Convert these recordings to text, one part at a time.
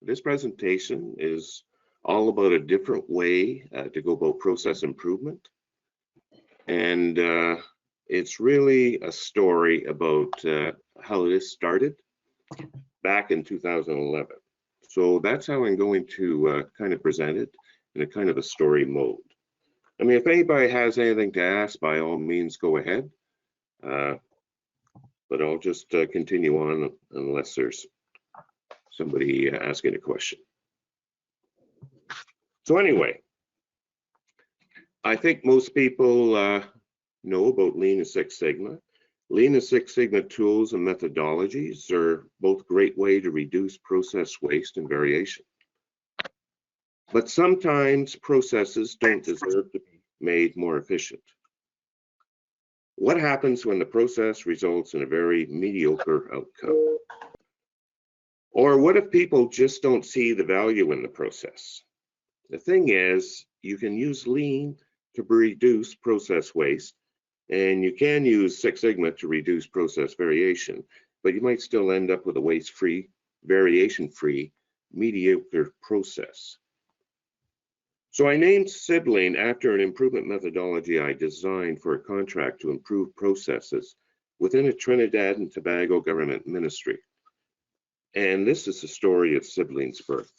This presentation is all about a different way to go about process improvement. And it's really a story about how this started back in 2011. So that's how I'm going to kind of present it in a kind of a story mode. I mean, if anybody has anything to ask, by all means, go ahead. But I'll just continue on unless there's somebody asking a question. So anyway, I think most people know about Lean and Six Sigma. Lean and Six Sigma tools and methodologies are both a great way to reduce process waste and variation. But sometimes processes don't deserve to be made more efficient. What happens when the process results in a very mediocre outcome? Or what if people just don't see the value in the process? The thing is, you can use Lean to reduce process waste, and you can use Six Sigma to reduce process variation, but you might still end up with a waste-free, variation-free, mediocre process. So I named Sibling after an improvement methodology I designed for a contract to improve processes within a Trinidad and Tobago government ministry. And this is the story of Sibling's birth.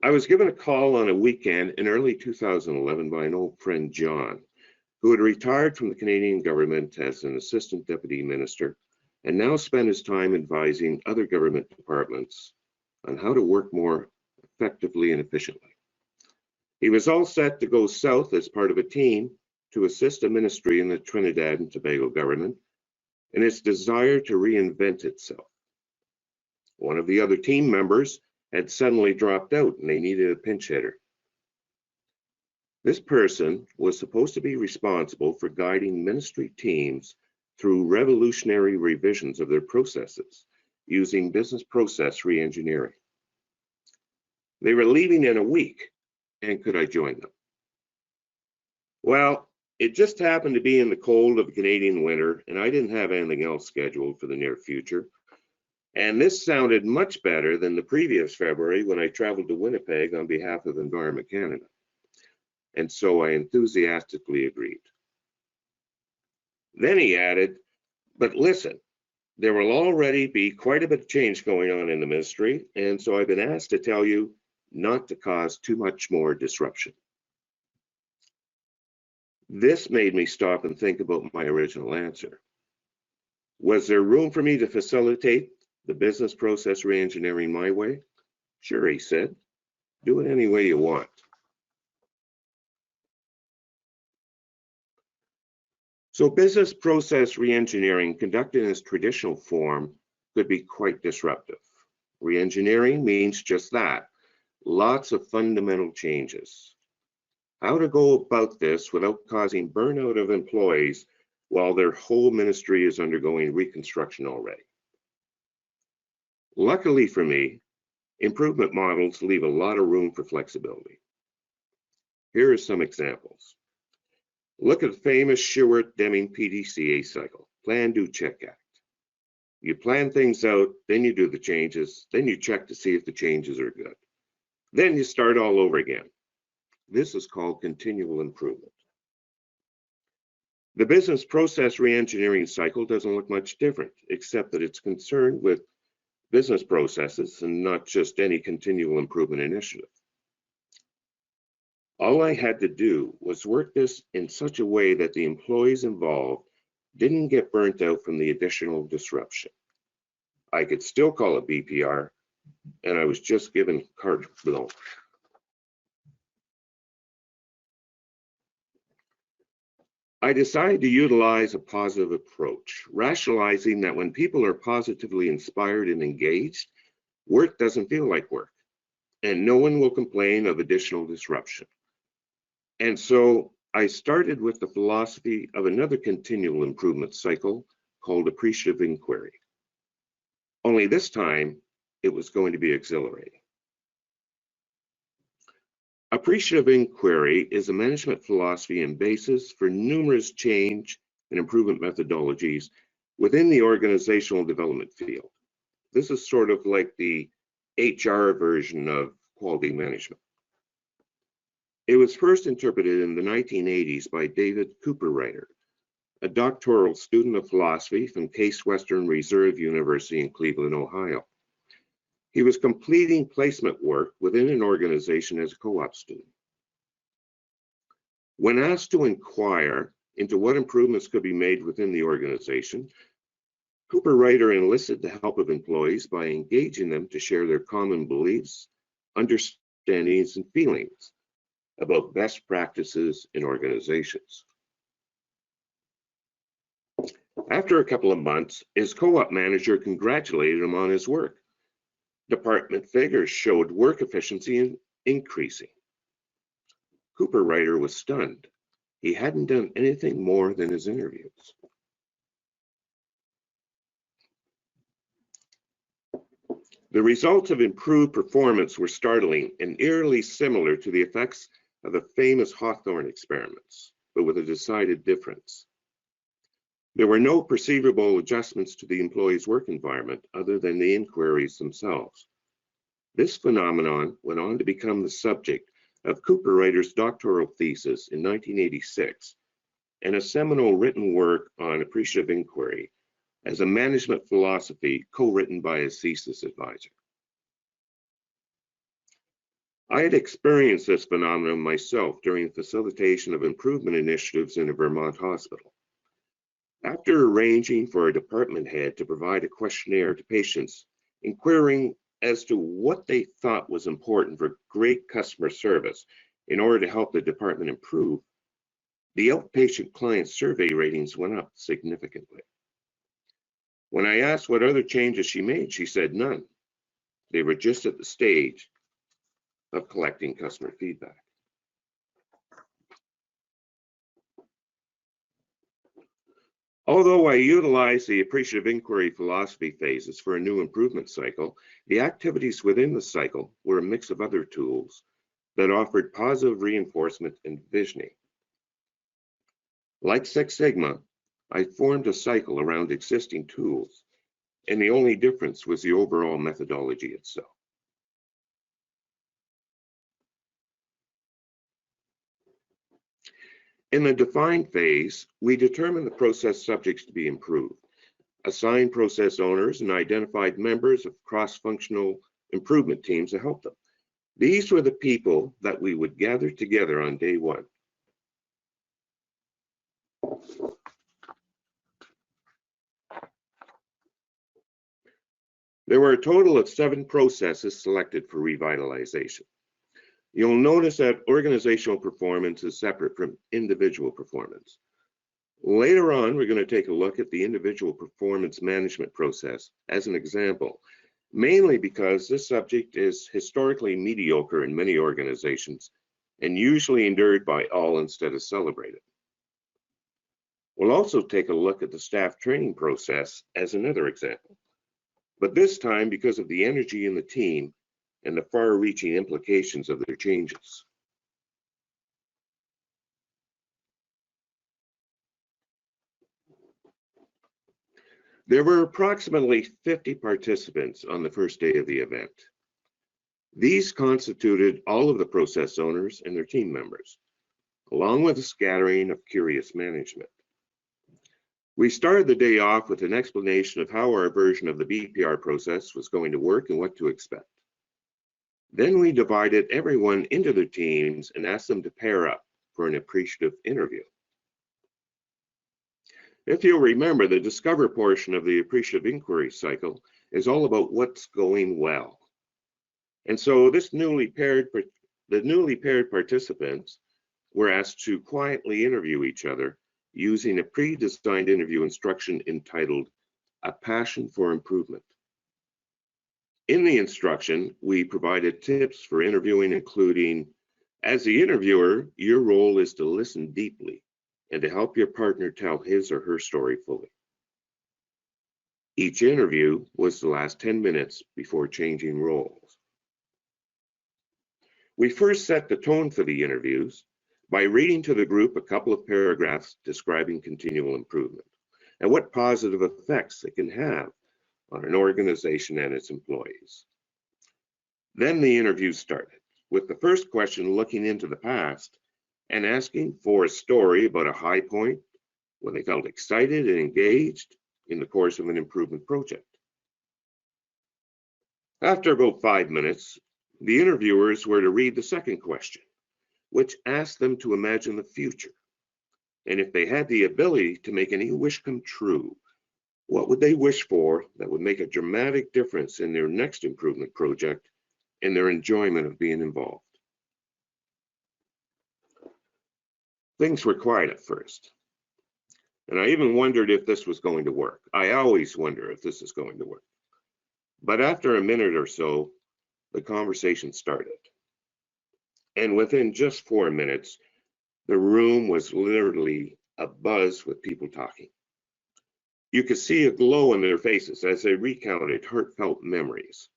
I was given a call on a weekend in early 2011 by an old friend, John, who had retired from the Canadian government as an assistant deputy minister and now spent his time advising other government departments on how to work more effectively and efficiently. He was all set to go south as part of a team to assist a ministry in the Trinidad and Tobago government in its desire to reinvent itself. One of the other team members had suddenly dropped out and they needed a pinch hitter. This person was supposed to be responsible for guiding ministry teams through revolutionary revisions of their processes using business process reengineering. They were leaving in a week, and could I join them? Well, it just happened to be in the cold of the Canadian winter, and I didn't have anything else scheduled for the near future. And this sounded much better than the previous February when I traveled to Winnipeg on behalf of Environment Canada. And so I enthusiastically agreed. Then he added, but listen, there will already be quite a bit of change going on in the ministry, and so I've been asked to tell you not to cause too much more disruption. This made me stop and think about my original answer. Was there room for me to facilitate the business process reengineering my way? Sure, he said. Do it any way you want. So business process reengineering conducted in its traditional form could be quite disruptive. Reengineering means just that, lots of fundamental changes. How to go about this without causing burnout of employees while their whole ministry is undergoing reconstruction already. Luckily for me, improvement models leave a lot of room for flexibility. Here are some examples. Look at the famous Shewhart-Deming PDCA cycle, Plan, Do, Check Act. You plan things out, then you do the changes, then you check to see if the changes are good. Then you start all over again. This is called continual improvement. The business process reengineering cycle doesn't look much different, except that it's concerned with business processes and not just any continual improvement initiative. All I had to do was work this in such a way that the employees involved didn't get burnt out from the additional disruption. I could still call it BPR, and I was just given carte blanche. I decided to utilize a positive approach, rationalizing that when people are positively inspired and engaged, work doesn't feel like work, and no one will complain of additional disruption. And so I started with the philosophy of another continual improvement cycle called appreciative inquiry. Only this time, it was going to be exhilarating. Appreciative inquiry is a management philosophy and basis for numerous change and improvement methodologies within the organizational development field. This is sort of like the HR version of quality management. It was first interpreted in the 1980s by David Cooperrider, a doctoral student of philosophy from Case Western Reserve University in Cleveland, Ohio. He was completing placement work within an organization as a co-op student. When asked to inquire into what improvements could be made within the organization, Cooperrider enlisted the help of employees by engaging them to share their common beliefs, understandings, and feelings about best practices in organizations. After a couple of months, his co-op manager congratulated him on his work. Department figures showed work efficiency increasing. Cooperrider was stunned. He hadn't done anything more than his interviews. The results of improved performance were startling and eerily similar to the effects of the famous Hawthorne experiments, but with a decided difference. There were no perceivable adjustments to the employee's work environment other than the inquiries themselves. This phenomenon went on to become the subject of Cooperrider's doctoral thesis in 1986 and a seminal written work on appreciative inquiry as a management philosophy co-written by his thesis advisor. I had experienced this phenomenon myself during the facilitation of improvement initiatives in a Vermont hospital. After arranging for a department head to provide a questionnaire to patients inquiring as to what they thought was important for great customer service in order to help the department improve, the outpatient client survey ratings went up significantly. When I asked what other changes she made, she said none. They were just at the stage of collecting customer feedback. Although I utilized the appreciative inquiry philosophy phases for a new improvement cycle, the activities within the cycle were a mix of other tools that offered positive reinforcement and visioning. Like Six Sigma, I formed a cycle around existing tools, and the only difference was the overall methodology itself. In the define phase, we determined the process subjects to be improved, assigned process owners, and identified members of cross-functional improvement teams to help them. These were the people that we would gather together on day one. There were a total of 7 processes selected for revitalization. You'll notice that organizational performance is separate from individual performance. Later on, we're going to take a look at the individual performance management process as an example, mainly because this subject is historically mediocre in many organizations and usually endured by all instead of celebrated. We'll also take a look at the staff training process as another example, but this time because of the energy in the team and the far-reaching implications of their changes. There were approximately 50 participants on the first day of the event. These constituted all of the process owners and their team members, along with a scattering of curious management. We started the day off with an explanation of how our version of the BPR process was going to work and what to expect. Then we divided everyone into their teams and asked them to pair up for an appreciative interview. If you'll remember, the discover portion of the appreciative inquiry cycle is all about what's going well. And so the newly paired participants were asked to quietly interview each other using a pre-designed interview instruction entitled A Passion for Improvement. In the instruction, we provided tips for interviewing, including, as the interviewer, your role is to listen deeply and to help your partner tell his or her story fully. Each interview was to last 10 minutes before changing roles. We first set the tone for the interviews by reading to the group a couple of paragraphs describing continual improvement. and what positive effects it can have on an organization and its employees. Then the interview started, with the first question looking into the past and asking for a story about a high point when they felt excited and engaged in the course of an improvement project. After about 5 minutes, the interviewers were to read the second question, which asked them to imagine the future. And if they had the ability to make any wish come true, what would they wish for that would make a dramatic difference in their next improvement project and their enjoyment of being involved? Things were quiet at first, and I even wondered if this was going to work. I always wonder if this is going to work. But after a minute or so, the conversation started. And within just 4 minutes, the room was literally abuzz with people talking. You could see a glow in their faces as they recounted heartfelt memories,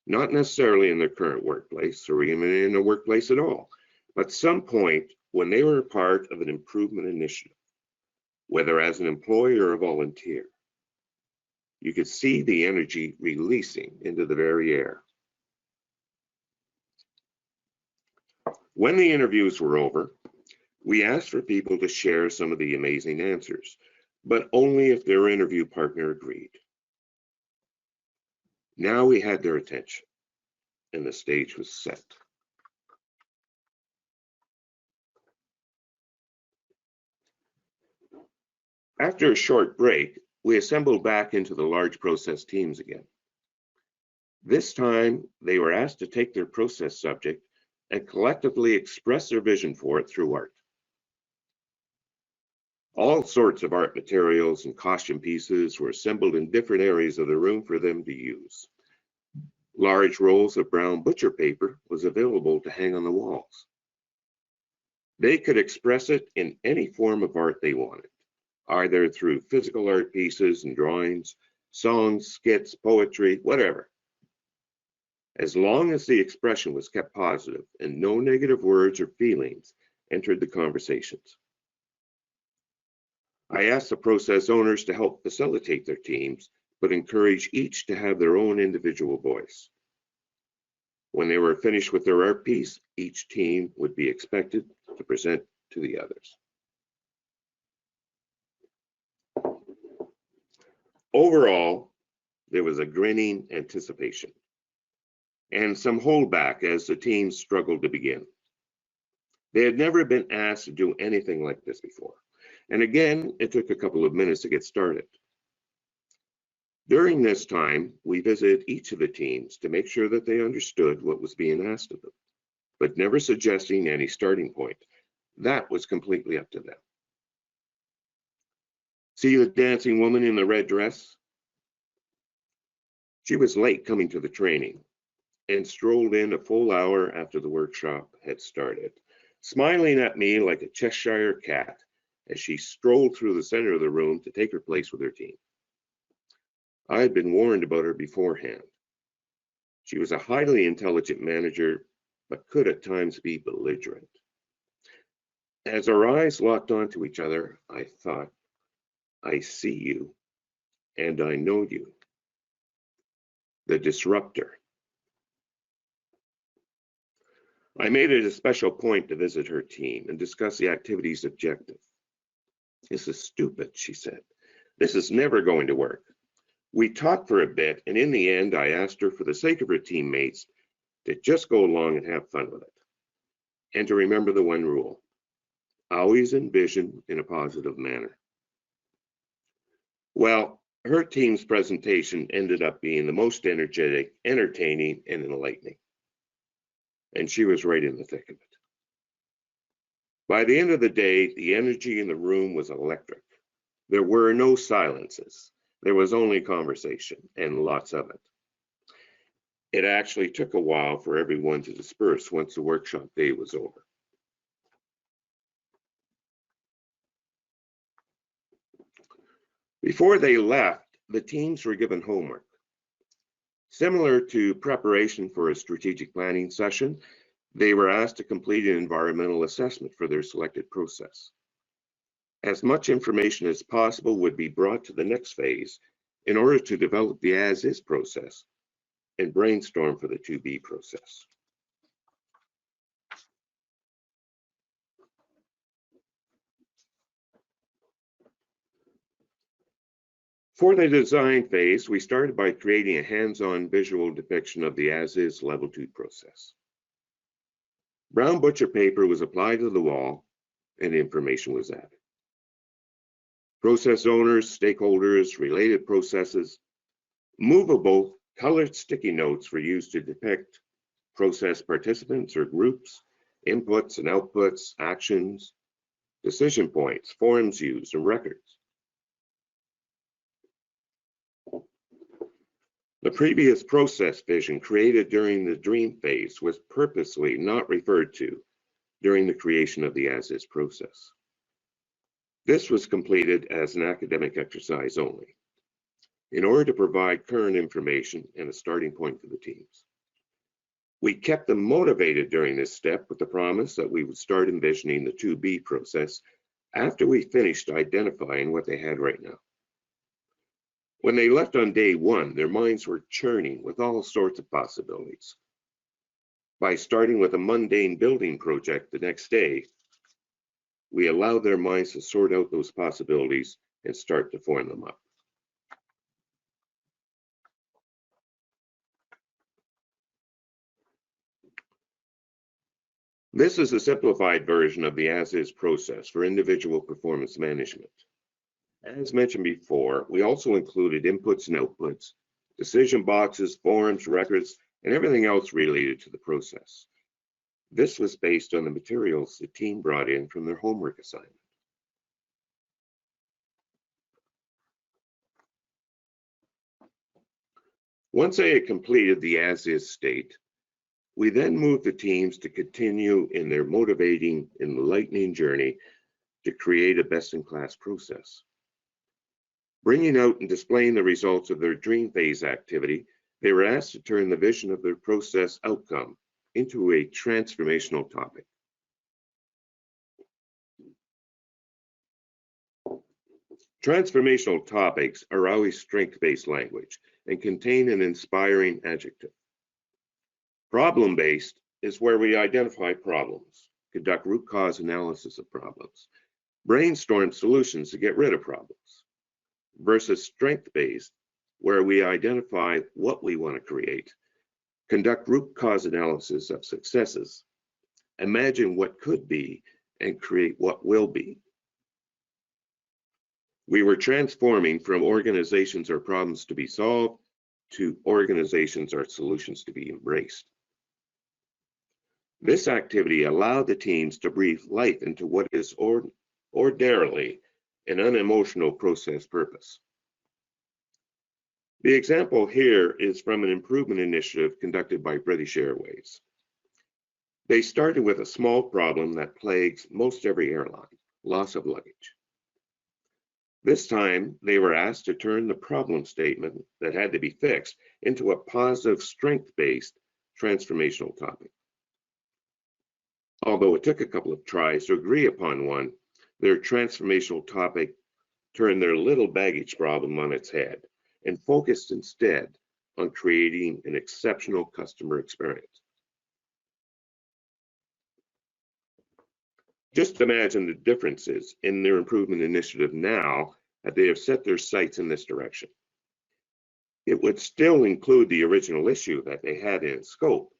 not necessarily in their current workplace or even in a workplace at all, but some point when they were a part of an improvement initiative, whether as an employee or a volunteer. You could see the energy releasing into the very air. When the interviews were over, we asked for people to share some of the amazing answers, but only if their interview partner agreed. Now we had their attention, and the stage was set. After a short break, we assembled back into the large process teams again. This time, they were asked to take their process subject and collectively express their vision for it through art. All sorts of art materials and costume pieces were assembled in different areas of the room for them to use. Large rolls of brown butcher paper was available to hang on the walls. They could express it in any form of art they wanted, either through physical art pieces and drawings, songs, skits, poetry, whatever. As long as the expression was kept positive and no negative words or feelings entered the conversations. I asked the process owners to help facilitate their teams, but encourage each to have their own individual voice. When they were finished with their art piece, each team would be expected to present to the others. Overall, there was a grinning anticipation and some holdback as the teams struggled to begin. They had never been asked to do anything like this before. And again, it took a couple of minutes to get started. During this time, we visited each of the teams to make sure that they understood what was being asked of them, but never suggesting any starting point. That was completely up to them. See the dancing woman in the red dress? She was late coming to the training and strolled in a full hour after the workshop had started, smiling at me like a Cheshire cat as she strolled through the center of the room to take her place with her team. I had been warned about her beforehand. She was a highly intelligent manager, but could at times be belligerent. As our eyes locked onto each other, I thought, I see you, and I know you. The disruptor. I made it a special point to visit her team and discuss the activity's objective. This is stupid, she said. This is never going to work. We talked for a bit, and in the end, I asked her, for the sake of her teammates, to just go along and have fun with it. And to remember the one rule: always envision in a positive manner. Well, her team's presentation ended up being the most energetic, entertaining, and enlightening. And she was right in the thick of it. By the end of the day, the energy in the room was electric. There were no silences. There was only conversation, and lots of it. It actually took a while for everyone to disperse once the workshop day was over. Before they left, the teams were given homework. Similar to preparation for a strategic planning session, they were asked to complete an environmental assessment for their selected process. As much information as possible would be brought to the next phase in order to develop the as-is process and brainstorm for the to-be process. For the design phase, we started by creating a hands-on visual depiction of the as-is level 2 process. Brown butcher paper was applied to the wall and information was added. Process owners, stakeholders, related processes, movable colored sticky notes were used to depict process participants or groups, inputs and outputs, actions, decision points, forms used, and records. The previous process vision created during the dream phase was purposely not referred to during the creation of the as-is process. This was completed as an academic exercise only, in order to provide current information and a starting point for the teams. We kept them motivated during this step with the promise that we would start envisioning the to-be process after we finished identifying what they had right now. When they left on day one, their minds were churning with all sorts of possibilities. By starting with a mundane building project the next day, we allowed their minds to sort out those possibilities and start to form them up. This is a simplified version of the as-is process for individual performance management. As mentioned before, we also included inputs and outputs, decision boxes, forms, records, and everything else related to the process. This was based on the materials the team brought in from their homework assignment. Once they had completed the as-is state, we then moved the teams to continue in their motivating, enlightening journey to create a best-in-class process. Bringing out and displaying the results of their dream phase activity, they were asked to turn the vision of their process outcome into a transformational topic. Transformational topics are always strength-based language and contain an inspiring adjective. Problem-based is where we identify problems, conduct root cause analysis of problems, brainstorm solutions to get rid of problems, versus strength-based, where we identify what we want to create, conduct root cause analysis of successes, imagine what could be, and create what will be. We were transforming from organizations or problems to be solved to organizations or solutions to be embraced. This activity allowed the teams to breathe life into what is ordinarily an unemotional process purpose. The example here is from an improvement initiative conducted by British Airways. They started with a small problem that plagues most every airline, loss of luggage. This time, they were asked to turn the problem statement that had to be fixed into a positive, strength-based transformational topic. Although it took a couple of tries to agree upon one, their transformational topic turned their little baggage problem on its head and focused instead on creating an exceptional customer experience. Just imagine the differences in their improvement initiative now that they have set their sights in this direction. It would still include the original issue that they had in scope,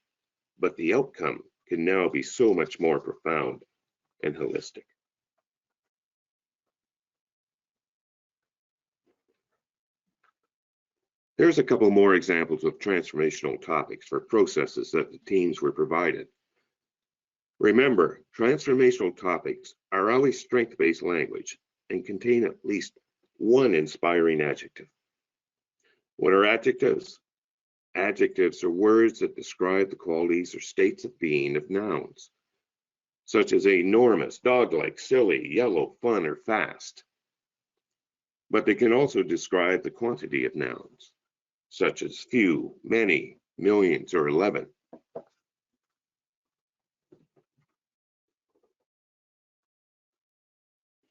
but the outcome can now be so much more profound and holistic. There's a couple more examples of transformational topics for processes that the teams were provided. Remember, transformational topics are always strength-based language and contain at least one inspiring adjective. What are adjectives? Adjectives are words that describe the qualities or states of being of nouns, such as enormous, dog-like, silly, yellow, fun, or fast. But they can also describe the quantity of nouns, such as few, many, millions, or 11.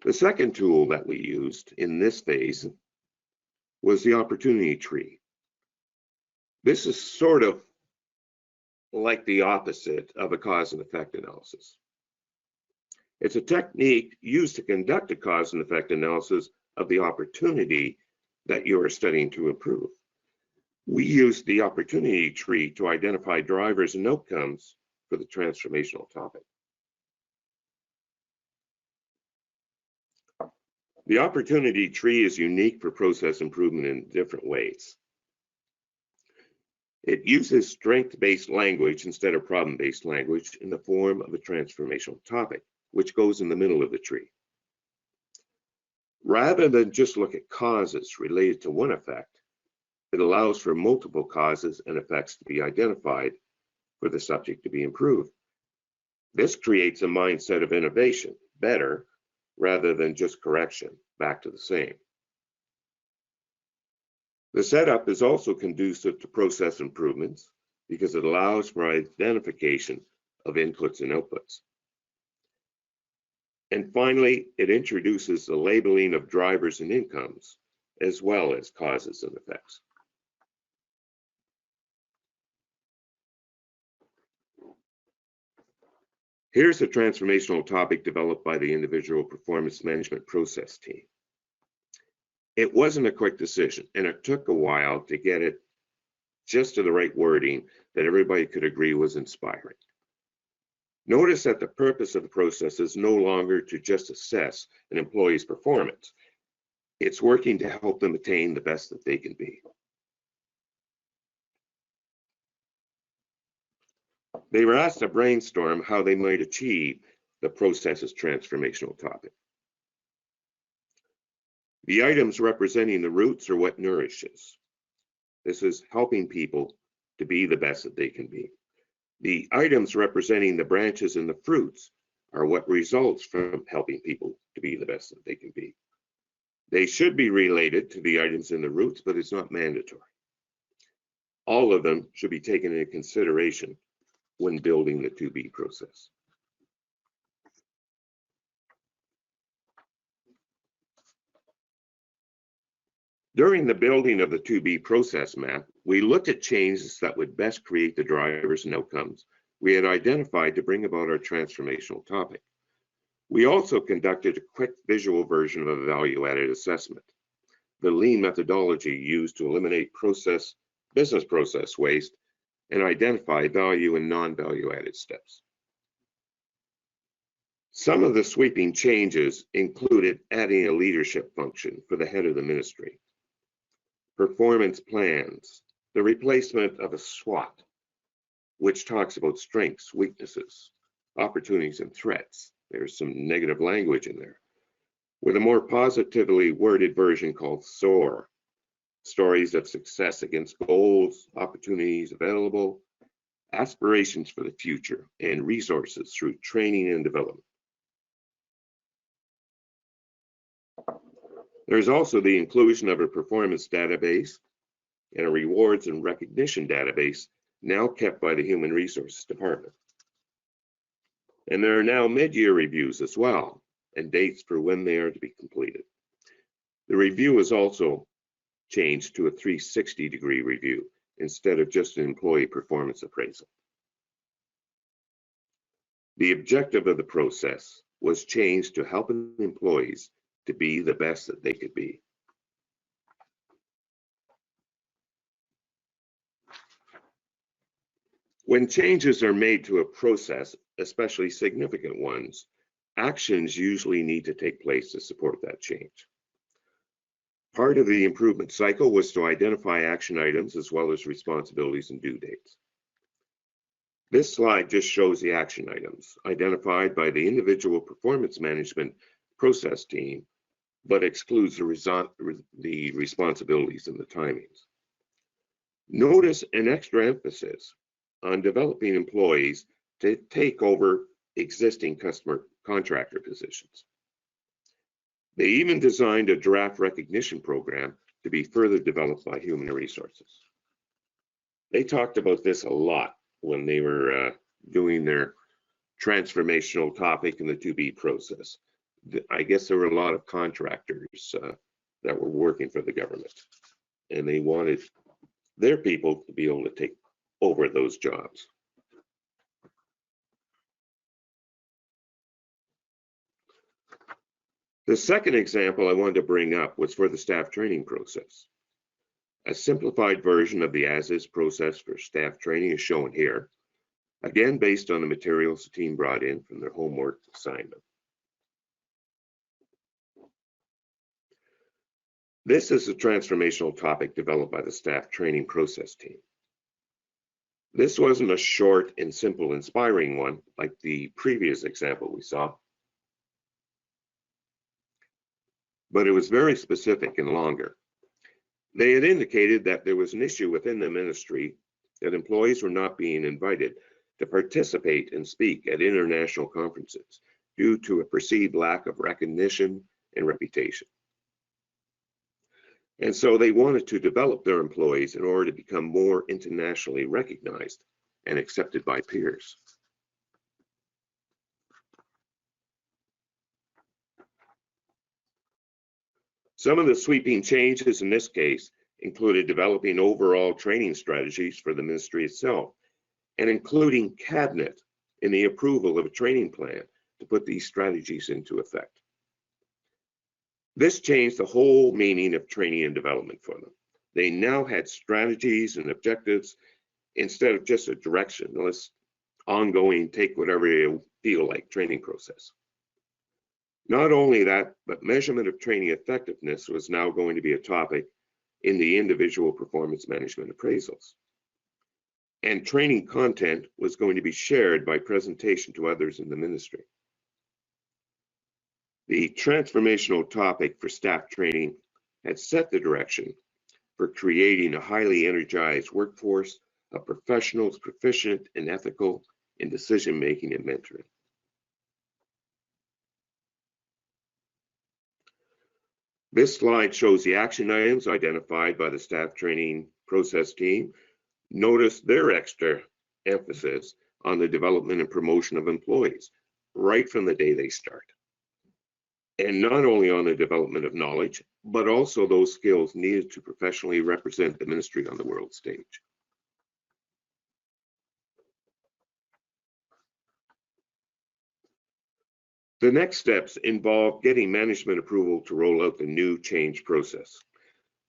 The second tool that we used in this phase was the opportunity tree. This is sort of like the opposite of a cause and effect analysis. It's a technique used to conduct a cause and effect analysis of the opportunity that you are studying to improve. We used the opportunity tree to identify drivers and outcomes for the transformational topic. The opportunity tree is unique for process improvement in different ways. It uses strength-based language instead of problem-based language in the form of a transformational topic, which goes in the middle of the tree. Rather than just look at causes related to one effect, it allows for multiple causes and effects to be identified for the subject to be improved. This creates a mindset of innovation, better, rather than just correction, back to the same. The setup is also conducive to process improvements because it allows for identification of inputs and outputs. And finally, it introduces the labeling of drivers and incomes, as well as causes and effects. Here's a transformational topic developed by the individual performance management process team. It wasn't a quick decision, and it took a while to get it just to the right wording that everybody could agree was inspiring. Notice that the purpose of the process is no longer to just assess an employee's performance. It's working to help them attain the best that they can be. They were asked to brainstorm how they might achieve the process's transformational topic. The items representing the roots are what nourishes. This is helping people to be the best that they can be. The items representing the branches and the fruits are what results from helping people to be the best that they can be. They should be related to the items in the roots, but it's not mandatory. All of them should be taken into consideration when building the 2B process. During the building of the 2B process map, we looked at changes that would best create the drivers and outcomes we had identified to bring about our transformational topic. We also conducted a quick visual version of a value-added assessment, the lean methodology used to eliminate business process waste and identify value and non-value-added steps. Some of the sweeping changes included adding a leadership function for the head of the ministry, performance plans, the replacement of a SWOT, which talks about strengths, weaknesses, opportunities, and threats. There's some negative language in there, with a more positively worded version called SOAR, stories of success against goals, opportunities available, aspirations for the future, and resources through training and development. There's also the inclusion of a performance database and a rewards and recognition database now kept by the Human Resources Department. And there are now mid-year reviews as well, and dates for when they are to be completed. The review is also changed to a 360-degree review instead of just an employee performance appraisal. The objective of the process was changed to helping employees to be the best that they could be. When changes are made to a process, especially significant ones, actions usually need to take place to support that change. Part of the improvement cycle was to identify action items as well as responsibilities and due dates. This slide just shows the action items identified by the individual performance management process team, but excludes the responsibilities and the timings. Notice an extra emphasis on developing employees to take over existing customer contractor positions. They even designed a draft recognition program to be further developed by Human Resources. They talked about this a lot when they were doing their transformational topic in the 2B process. I guess there were a lot of contractors that were working for the government, and they wanted their people to be able to take over those jobs. The second example I wanted to bring up was for the staff training process. A simplified version of the as-is process for staff training is shown here, again based on the materials the team brought in from their homework assignment. This is a transformational topic developed by the staff training process team. This wasn't a short and simple inspiring one like the previous example we saw, but it was very specific and longer. They had indicated that there was an issue within the ministry that employees were not being invited to participate and speak at international conferences due to a perceived lack of recognition and reputation. And so they wanted to develop their employees in order to become more internationally recognized and accepted by peers. Some of the sweeping changes in this case included developing overall training strategies for the ministry itself, and including cabinet in the approval of a training plan to put these strategies into effect. This changed the whole meaning of training and development for them. They now had strategies and objectives instead of just a directionless, ongoing, take whatever you feel like training process. Not only that, but measurement of training effectiveness was now going to be a topic in the individual performance management appraisals. And training content was going to be shared by presentation to others in the ministry. The transformational topic for staff training had set the direction for creating a highly energized workforce of professionals proficient and ethical in decision-making and mentoring. This slide shows the action items identified by the staff training process team. Notice their extra emphasis on the development and promotion of employees right from the day they start. And not only on the development of knowledge, but also those skills needed to professionally represent the ministry on the world stage. The next steps involve getting management approval to roll out the new change process,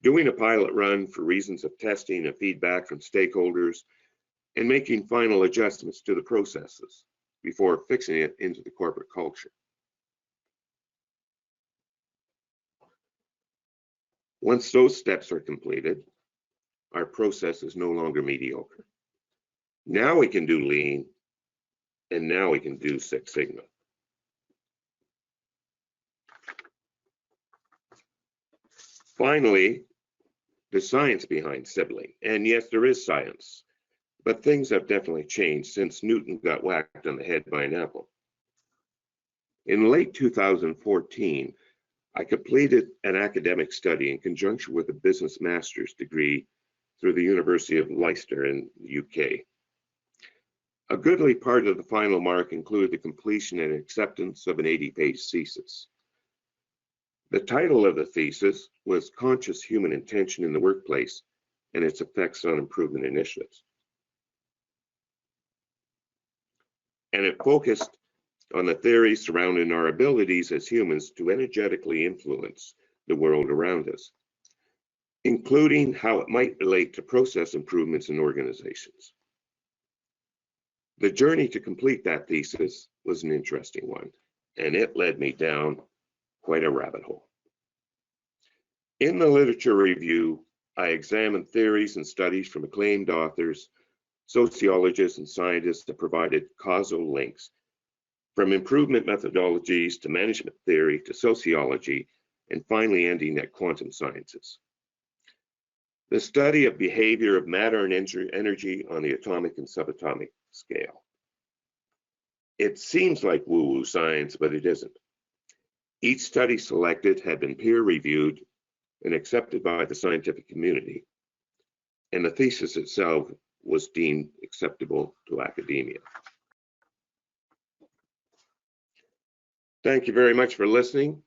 doing a pilot run for reasons of testing and feedback from stakeholders, and making final adjustments to the processes before fixing it into the corporate culture. Once those steps are completed, our process is no longer mediocre. Now we can do lean, and now we can do Six Sigma. Finally, the science behind sibling. And yes, there is science, but things have definitely changed since Newton got whacked on the head by an apple. In late 2014, I completed an academic study in conjunction with a business master's degree through the University of Leicester in the UK. A goodly part of the final mark included the completion and acceptance of an 80-page thesis. The title of the thesis was Conscious Human Intention in the Workplace and Its Effects on Improvement Initiatives. And it focused on the theories surrounding our abilities as humans to energetically influence the world around us, including how it might relate to process improvements in organizations. The journey to complete that thesis was an interesting one, and it led me down quite a rabbit hole. In the literature review, I examined theories and studies from acclaimed authors, sociologists, and scientists that provided causal links from improvement methodologies to management theory to sociology, and finally ending at quantum sciences. The study of behavior of matter and energy on the atomic and subatomic scale. It seems like woo-woo science, but it isn't. Each study selected had been peer-reviewed and accepted by the scientific community, and the thesis itself was deemed acceptable to academia. Thank you very much for listening.